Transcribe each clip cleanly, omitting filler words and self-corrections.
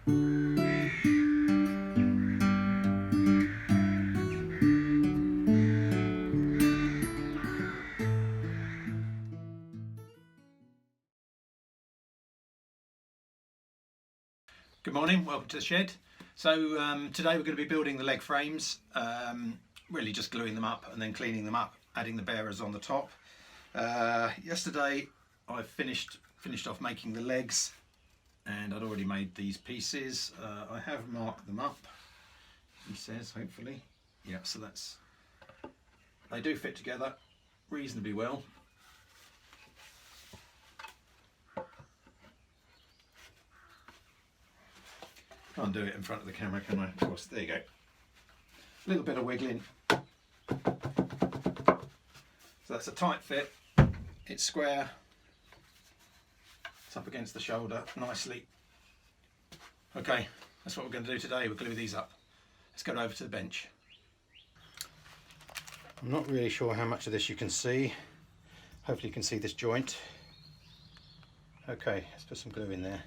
Good morning, welcome to the shed. So today we're going to be building the leg frames, really just gluing them up and then cleaning them up, adding the bearers on the top. Yesterday I finished off making the legs, and I'd already made these pieces. I have marked them up, he says, hopefully. Yeah, so they do fit together reasonably well. Can't do it in front of the camera, can I? Of course, there you go. A little bit of wiggling. So that's a tight fit. It's square. It's up against the shoulder nicely. Okay, that's what we're going to do today. We'll glue these up. Let's go over to the bench. I'm not really sure how much of this you can see. Hopefully you can see this joint. Okay, let's put some glue in there.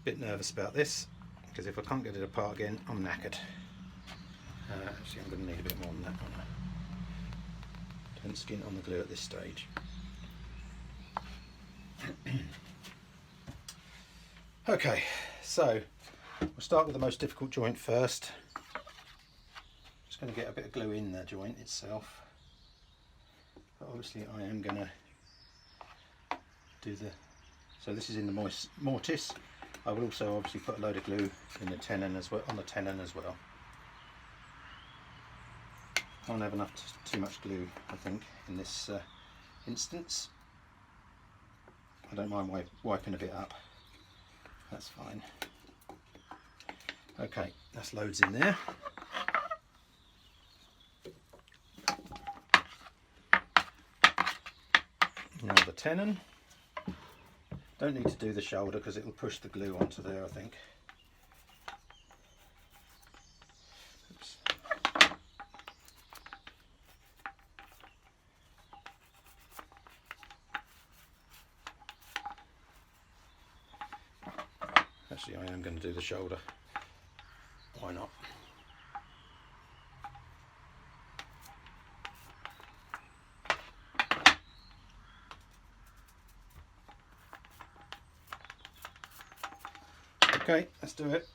Bit nervous about this because if I can't get it apart again, I'm knackered. Actually, I'm going to need a bit more than that one. Don't skin on the glue at this stage. Okay, so we'll start with the most difficult joint first. Just going to get a bit of glue in the joint itself, but obviously I am going to do the. So this is in the mortise. I will also obviously put a load of glue in the tenon as well, on the tenon as well. I don't have enough too much glue, I think, in this instance. I don't mind wiping a bit up. That's fine. Okay, that's loads in there. Now the tenon. Don't need to do the shoulder because it will push the glue onto there, I think. Oops. Actually, I am going to do the shoulder. Why not? Okay, let's do it.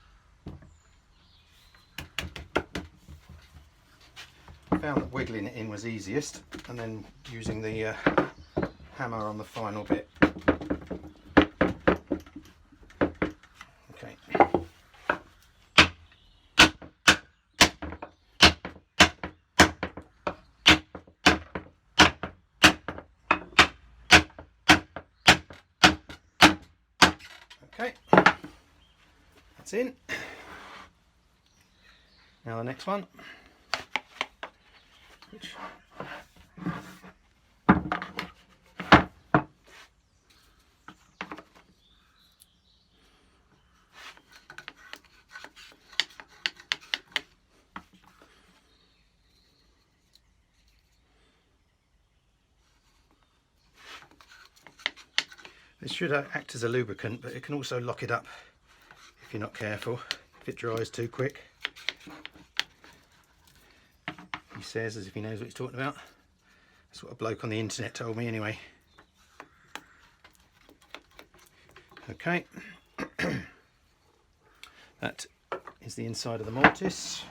I found that wiggling it in was easiest, and then using the hammer on the final bit. Okay. Okay. That's in. Now the next one, which this should act as a lubricant, but it can also lock it up if you're not careful, if it dries too quick. He says as if he knows what he's talking about. That's what a bloke on the internet told me anyway. Okay. That is the inside of the mortise.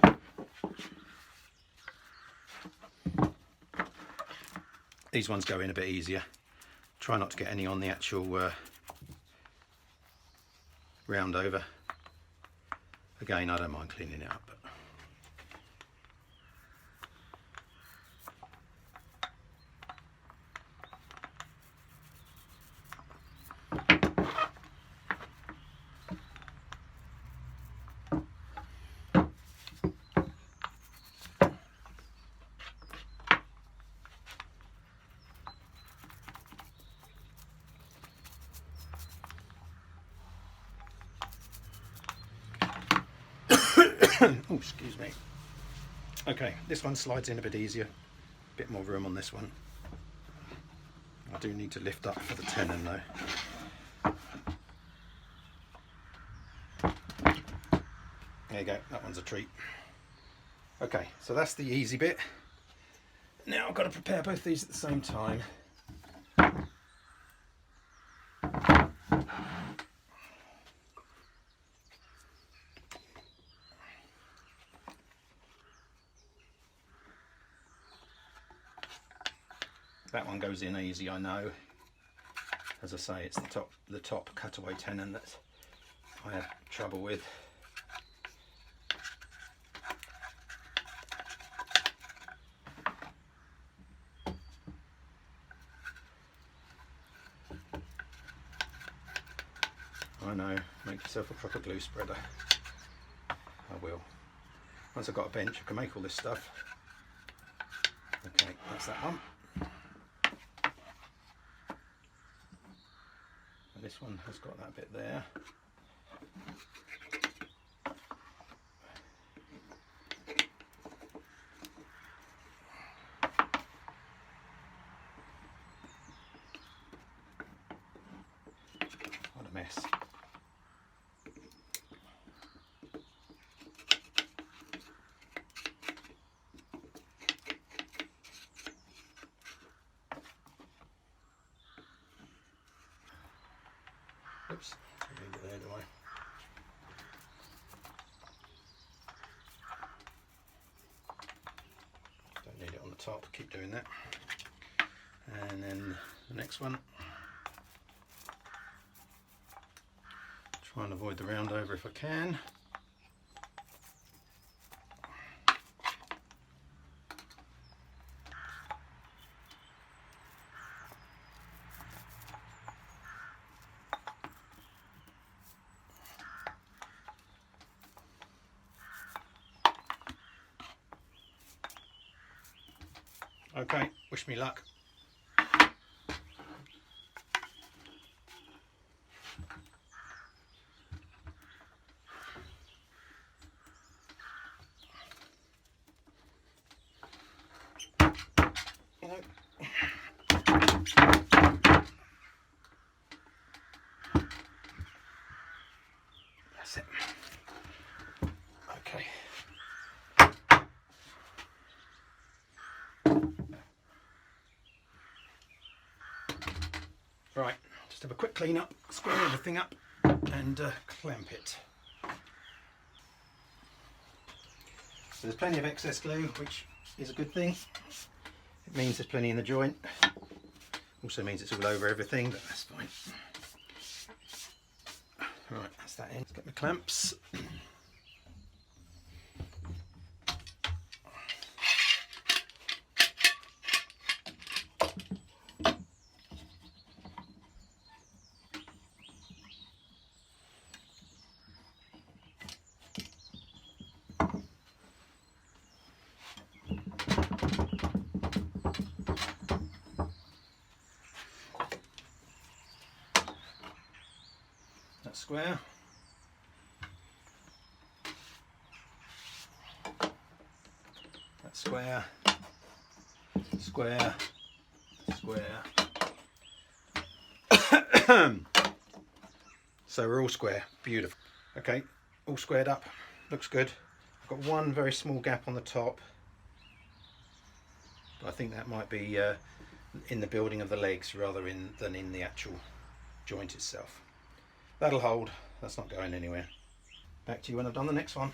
These ones go in a bit easier. Try not to get any on the actual round over. Again, I don't mind cleaning it up. But oh, excuse me. Okay, this one slides in a bit easier. A bit more room on this one. I do need to lift up for the tenon though. There you go, that one's a treat. Okay, so that's the easy bit. Now I've got to prepare both these at the same time. That one goes in easy, I know. As I say, it's the top cutaway tenon that I have trouble with. I know, make yourself a proper glue spreader. I will. Once I've got a bench, I can make all this stuff. Okay, that's that one. And this one has got that bit there. What a mess. Oops, I need it there, do I? Don't need it on the top, keep doing that. And then the next one. Try and avoid the round over if I can. Okay, wish me luck. That's it. Okay. Right, just have a quick clean up, square everything up and clamp it. So there's plenty of excess glue, which is a good thing. It means there's plenty in the joint. Also means it's all over everything, but that's fine. Right, that's that in. Let's get my clamps. That's square. That's square. Square. Square. So we're all square. Beautiful. Okay, all squared up. Looks good. I've got one very small gap on the top. But I think that might be in the building of the legs rather than in the actual joint itself. That'll hold, that's not going anywhere. Back to you when I've done the next one.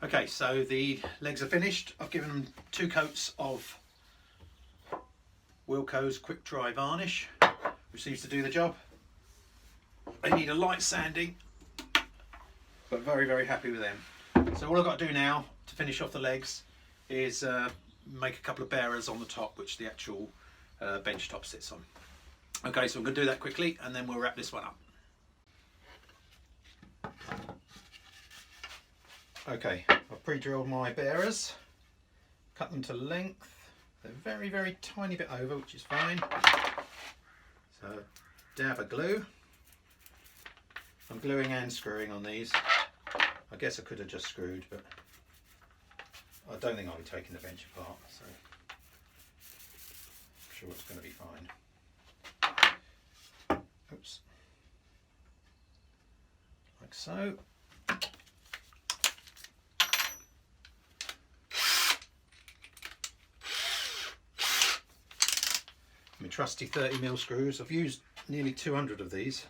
Okay, so the legs are finished. I've given them 2 coats of Wilko's quick dry varnish, which seems to do the job. They need a light sanding, but very, very happy with them. So all I've got to do now to finish off the legs is make a couple of bearers on the top, which the actual bench top sits on. Okay, so I'm going to do that quickly and then we'll wrap this one up. Okay, I've pre-drilled my bearers, cut them to length. They're very, very tiny bit over, which is fine. So dab of glue. I'm gluing and screwing on these. I guess I could have just screwed, but I don't think I'll be taking the bench apart, so I'm sure it's going to be fine. Oops. Like so. My trusty 30mm screws. I've used nearly 200 of these.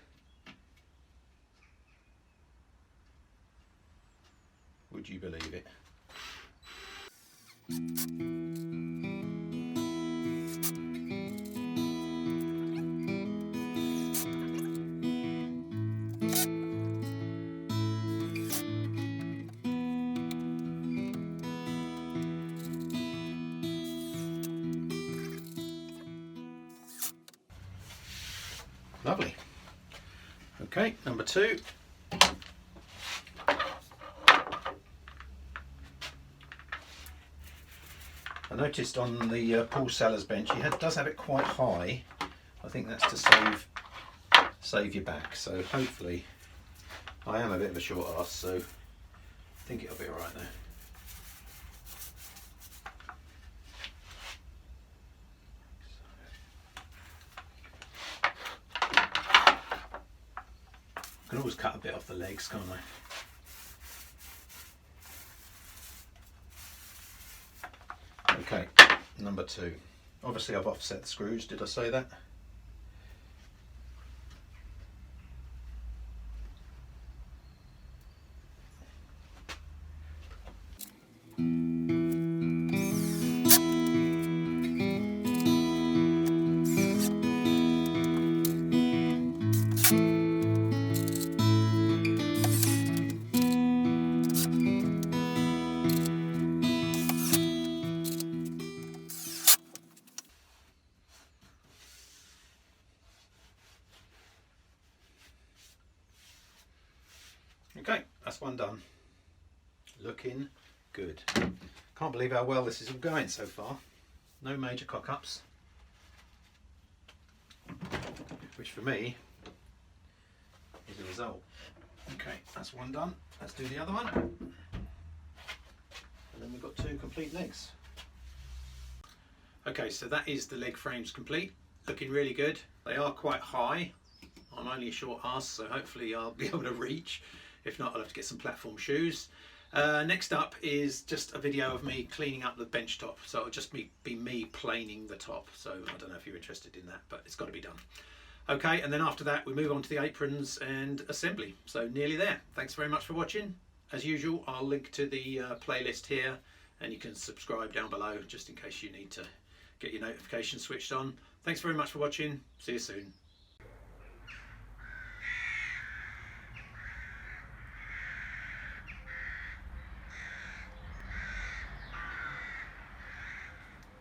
Would you believe it? Lovely. Okay, number 2. I noticed on the Paul Sellers bench he does have it quite high. I think that's to save your back. So hopefully, I am a bit of a short ass, so I think it'll be all right there. I can always cut a bit off the legs, can't I? Okay, number 2. Obviously I've offset the screws, did I say that? Okay, that's one done. Looking good. Can't believe how well this is all going so far. No major cock-ups. Which for me is a result. Okay, that's one done. Let's do the other one. And then we've got 2 complete legs. Okay, so that is the leg frames complete. Looking really good. They are quite high. I'm only a short ass, so hopefully I'll be able to reach. If not, I'll have to get some platform shoes. Next up is just a video of me cleaning up the bench top. So it'll just be me planing the top. So I don't know if you're interested in that, but it's got to be done. Okay, and then after that we move on to the aprons and assembly. So nearly there. Thanks very much for watching. As usual, I'll link to the playlist here, and you can subscribe down below just in case you need to get your notifications switched on. Thanks very much for watching. See you soon.